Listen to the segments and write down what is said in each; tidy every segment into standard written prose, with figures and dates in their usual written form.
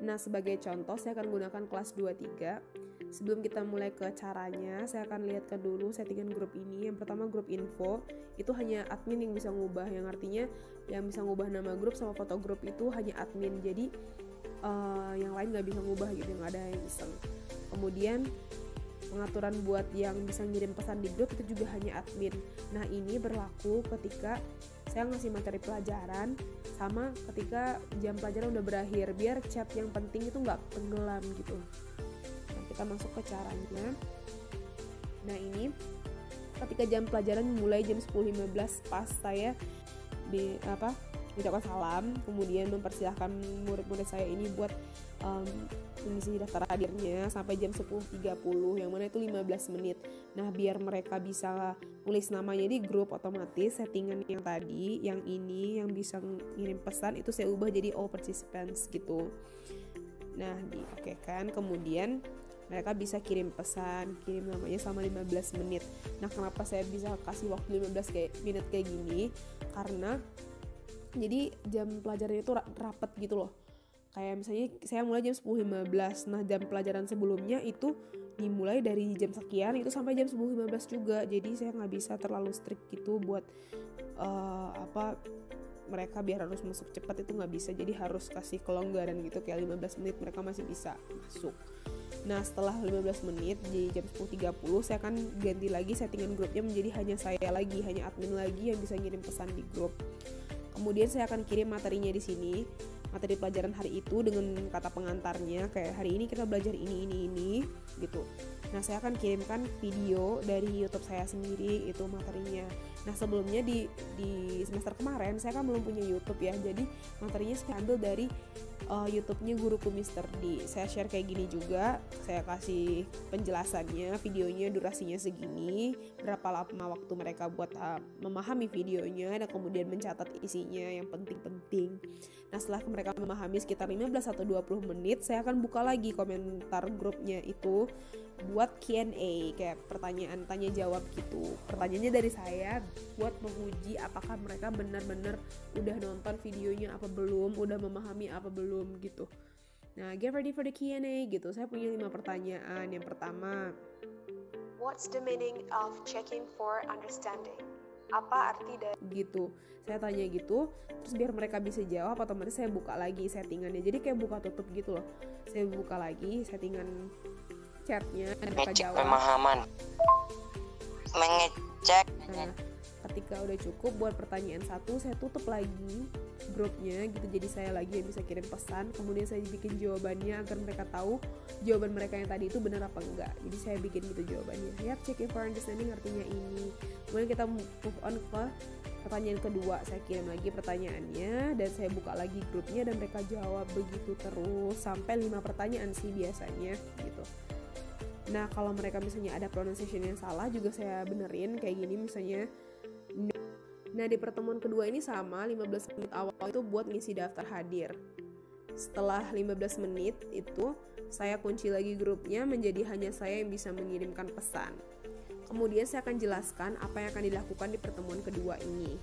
Nah, sebagai contoh saya akan gunakan kelas 23. Sebelum kita mulai ke caranya, saya akan lihatkan dulu settingan grup ini. Yang pertama, grup info, itu hanya admin yang bisa ngubah, yang artinya yang bisa ngubah nama grup sama foto grup itu hanya admin. Jadi yang lain nggak bisa ngubah gitu, nggak ada yang iseng. Kemudian pengaturan buat yang bisa ngirim pesan di grup itu juga hanya admin. Nah, ini berlaku ketika saya ngasih materi pelajaran sama ketika jam pelajaran udah berakhir, biar chat yang penting itu nggak tenggelam gitu. Nah, kita masuk ke caranya. Nah, ini ketika jam pelajaran mulai jam 10.15 pas saya ucapkan salam, kemudian mempersilahkan murid-murid saya ini buat mengisi daftar hadirnya sampai jam 10.30, yang mana itu 15 menit. Nah, biar mereka bisa nulis namanya di grup, otomatis settingan yang tadi, yang ini yang bisa ngirim pesan itu saya ubah jadi all participants gitu. Nah, oke kan, kemudian mereka bisa kirim pesan, kirim namanya sama 15 menit. Nah, kenapa saya bisa kasih waktu 15 menit kayak gini? Karena jadi jam pelajarannya itu rapet gitu loh. Kayak misalnya saya mulai jam 10.15. Nah, jam pelajaran sebelumnya itu dimulai dari jam sekian itu sampai jam 10.15 juga. Jadi saya nggak bisa terlalu strict gitu buat mereka biar harus masuk cepat, itu nggak bisa. Jadi harus kasih kelonggaran gitu, kayak 15 menit mereka masih bisa masuk. Nah, setelah 15 menit di jam 10.30 saya akan ganti lagi settingan grupnya menjadi hanya saya lagi, hanya admin lagi yang bisa ngirim pesan di grup. Kemudian saya akan kirim materinya di sini, materi pelajaran hari itu dengan kata pengantarnya, kayak hari ini kita belajar ini gitu. Nah, saya akan kirimkan video dari YouTube saya sendiri, itu materinya. Nah, sebelumnya di semester kemarin saya kan belum punya YouTube ya, jadi materinya saya ambil dari YouTube-nya guruku Mr. D. Saya share kayak gini juga, saya kasih penjelasannya, videonya durasinya segini, berapa lama waktu mereka buat memahami videonya, dan kemudian mencatat isinya yang penting-penting. Nah, setelah mereka memahami sekitar 15 atau 20 menit, saya akan buka lagi komentar grupnya itu buat Q&A, kayak pertanyaan tanya jawab gitu. Pertanyaannya dari saya buat menguji apakah mereka benar-benar udah nonton videonya apa belum, udah memahami apa belum gitu. Nah, get ready for the Q&A gitu. Saya punya 5 pertanyaan. Yang pertama, what's the meaning of checking for understanding? Apa arti dari gitu. Saya tanya gitu, terus biar mereka bisa jawab, otomatis saya buka lagi settingannya. Jadi kayak buka tutup gitu loh. Saya buka lagi settingan chatnya dan mereka jawab. Pemahaman. Mengecek. Nah, ketika udah cukup buat pertanyaan 1, saya tutup lagi grupnya gitu. Jadi saya lagi yang bisa kirim pesan, kemudian saya bikin jawabannya agar mereka tahu jawaban mereka yang tadi itu benar apa enggak. Jadi saya bikin gitu jawabannya. Yap, checking for understanding artinya ini. Kemudian kita move on ke pertanyaan kedua. Saya kirim lagi pertanyaannya dan saya buka lagi grupnya dan mereka jawab begitu terus sampai 5 pertanyaan sih biasanya gitu. Nah, kalau mereka misalnya ada pronunciation yang salah juga saya benerin kayak gini misalnya. Nah, di pertemuan kedua ini sama, 15 menit awal itu buat ngisi daftar hadir. Setelah 15 menit itu saya kunci lagi grupnya menjadi hanya saya yang bisa mengirimkan pesan. Kemudian saya akan jelaskan apa yang akan dilakukan di pertemuan kedua ini.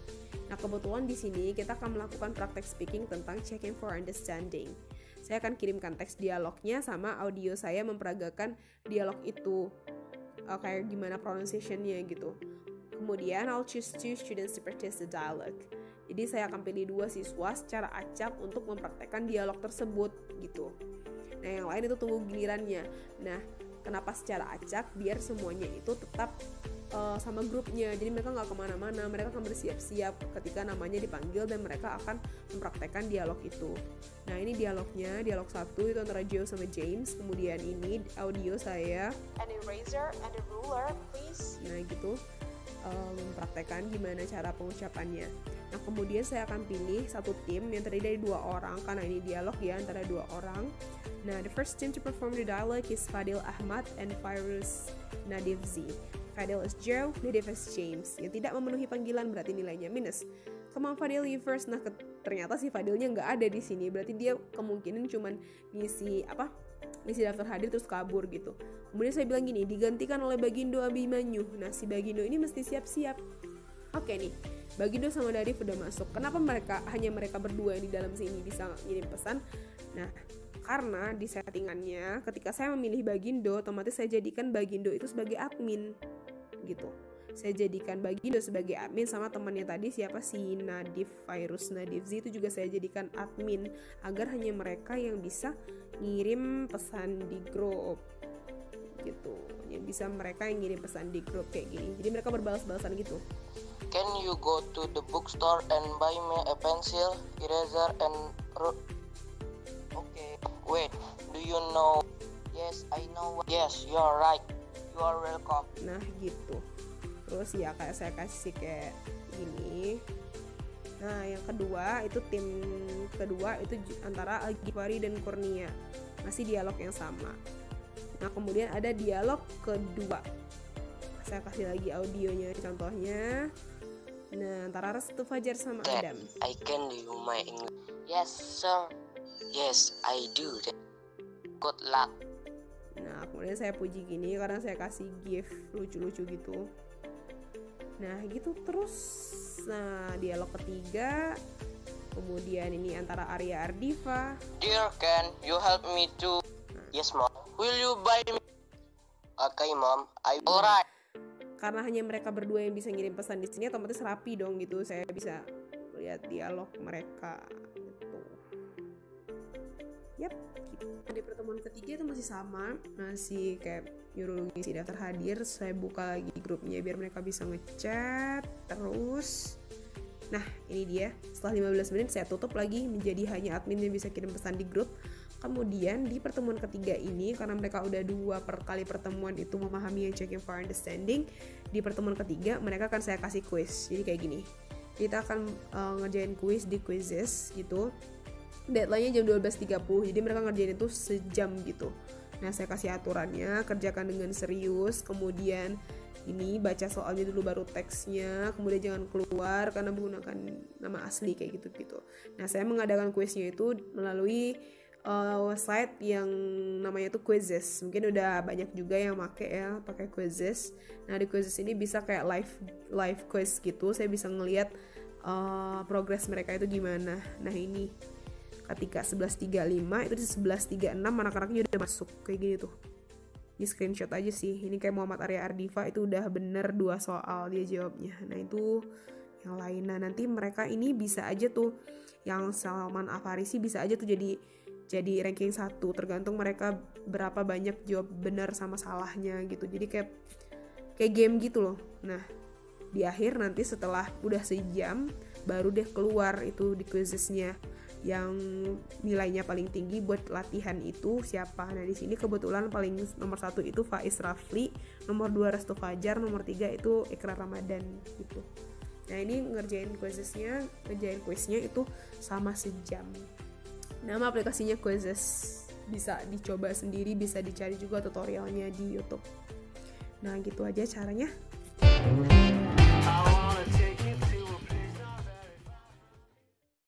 Nah, kebetulan di sini kita akan melakukan praktek speaking tentang checking for understanding. Saya akan kirimkan teks dialognya sama audio saya memperagakan dialog itu, kayak gimana pronunciation-nya gitu. Kemudian I'll choose 2 students to practice the dialogue. Jadi saya akan pilih 2 siswa secara acak untuk mempraktekkan dialog tersebut gitu. Nah, yang lain itu tunggu gilirannya. Nah, kenapa secara acak? Biar semuanya itu tetap sama grupnya. Jadi mereka nggak kemana-mana. Mereka akan bersiap-siap ketika namanya dipanggil dan mereka akan mempraktekkan dialog itu. Nah, ini dialognya. Dialog 1 itu antara Joe sama James. Kemudian ini audio saya. an eraser and a ruler, please? Nah, gitu. Mempraktekkan gimana cara pengucapannya. Nah, kemudian saya akan pilih satu tim yang terdiri dari 2 orang karena ini dialog ya antara 2 orang. Nah, the first team to perform the dialogue is Fadil Ahmad and Fairuz Nadifzi. Fadil is Joe, Nadif is James. Yang tidak memenuhi panggilan berarti nilainya minus. Come on Fadil, you first. Nah, ternyata si Fadilnya nggak ada di sini. Berarti dia kemungkinan cuman ngisi daftar hadir terus kabur gitu. Kemudian saya bilang gini, digantikan oleh Bagindo Abimanyu. Nah, si Bagindo ini mesti siap-siap. Oke nih, Bagindo sama Nadif udah masuk. Kenapa hanya mereka berdua yang di dalam sini bisa ngirim pesan? Nah, karena di settingannya ketika saya memilih Bagindo, otomatis saya jadikan Bagindo itu sebagai admin gitu. Saya jadikan Bagindo sebagai admin, sama temannya tadi siapa si Nadif, Virus Nadifzi itu juga saya jadikan admin, agar hanya mereka yang bisa ngirim pesan di grup gitu. Yang bisa mereka yang ngirim pesan di grup kayak gini. Jadi mereka berbalas-balasan gitu. Can you go to the bookstore and buy me a pencil, eraser, and Okay, wait, do you know? Yes, I know. Yes, you are right. You are welcome. Nah gitu. Terus ya kayak saya kasih kayak gini. Nah yang kedua itu tim kedua itu antara Al-Ghifari dan Kurnia, masih dialog yang sama. Nah kemudian ada dialog kedua, saya kasih lagi audionya contohnya. Nah antara Restu Fajar sama Dad, Adam. I can do my English. Yes, sir. Yes, I do. Good luck. Nah kemudian saya puji gini karena saya kasih gift lucu-lucu gitu. Nah gitu terus. Nah dialog ketiga, kemudian ini antara Arya Ardifa. Dear Ken, you help me too. Yes, mom. Will you buy me? Okay, mom. Alright. Karena hanya mereka berdua yang bisa ngirim pesan di sini, otomatis rapi dong gitu. Saya bisa lihat dialog mereka gitu. Yap, gitu. Di pertemuan ketiga itu masih sama, masih kayak nyuruh ngisi daftar hadir. Saya buka lagi grupnya biar mereka bisa ngechat terus. Nah, ini dia. Setelah 15 menit saya tutup lagi menjadi hanya admin yang bisa kirim pesan di grup. Kemudian di pertemuan ketiga ini, karena mereka udah 2 kali pertemuan itu memahami yang checking for understanding, di pertemuan ketiga mereka akan saya kasih quiz. Jadi kayak gini, kita akan ngerjain quiz di Quizizz gitu. Deadline-nya jam 12.30, jadi mereka ngerjain itu sejam gitu. Nah saya kasih aturannya, kerjakan dengan serius, kemudian ini baca soalnya dulu baru teksnya, kemudian jangan keluar karena menggunakan nama asli kayak gitu-gitu. Nah saya mengadakan quiznya itu melalui website yang namanya tuh Quizizz. Mungkin udah banyak juga yang pakai Quizizz. Nah di Quizizz ini bisa kayak live quiz gitu. Saya bisa ngelihat progres mereka itu gimana. Nah ini ketika 11.35 itu di 11.36 anak-anaknya udah masuk kayak gini tuh. Di screenshot aja sih. Ini kayak Muhammad Arya Ardifa itu udah bener 2 soal dia jawabnya. Nah itu yang lain. Nah nanti mereka ini bisa aja tuh, yang Salman Afarisi bisa aja tuh jadi ranking 1, tergantung mereka berapa banyak jawab benar sama salahnya gitu. Jadi kayak game gitu loh. Nah di akhir nanti setelah udah sejam baru deh keluar itu di Quizizz-nya yang nilainya paling tinggi buat latihan itu siapa. Nah di sini kebetulan paling nomor 1 itu Faiz Rafli, nomor 2 Restu Fajar, nomor 3 itu Ikrar Ramadan gitu. Nah ini ngerjain quiznya itu sama sejam. Nama aplikasinya Quizizz, bisa dicoba sendiri, bisa dicari juga tutorialnya di YouTube. Nah gitu aja caranya.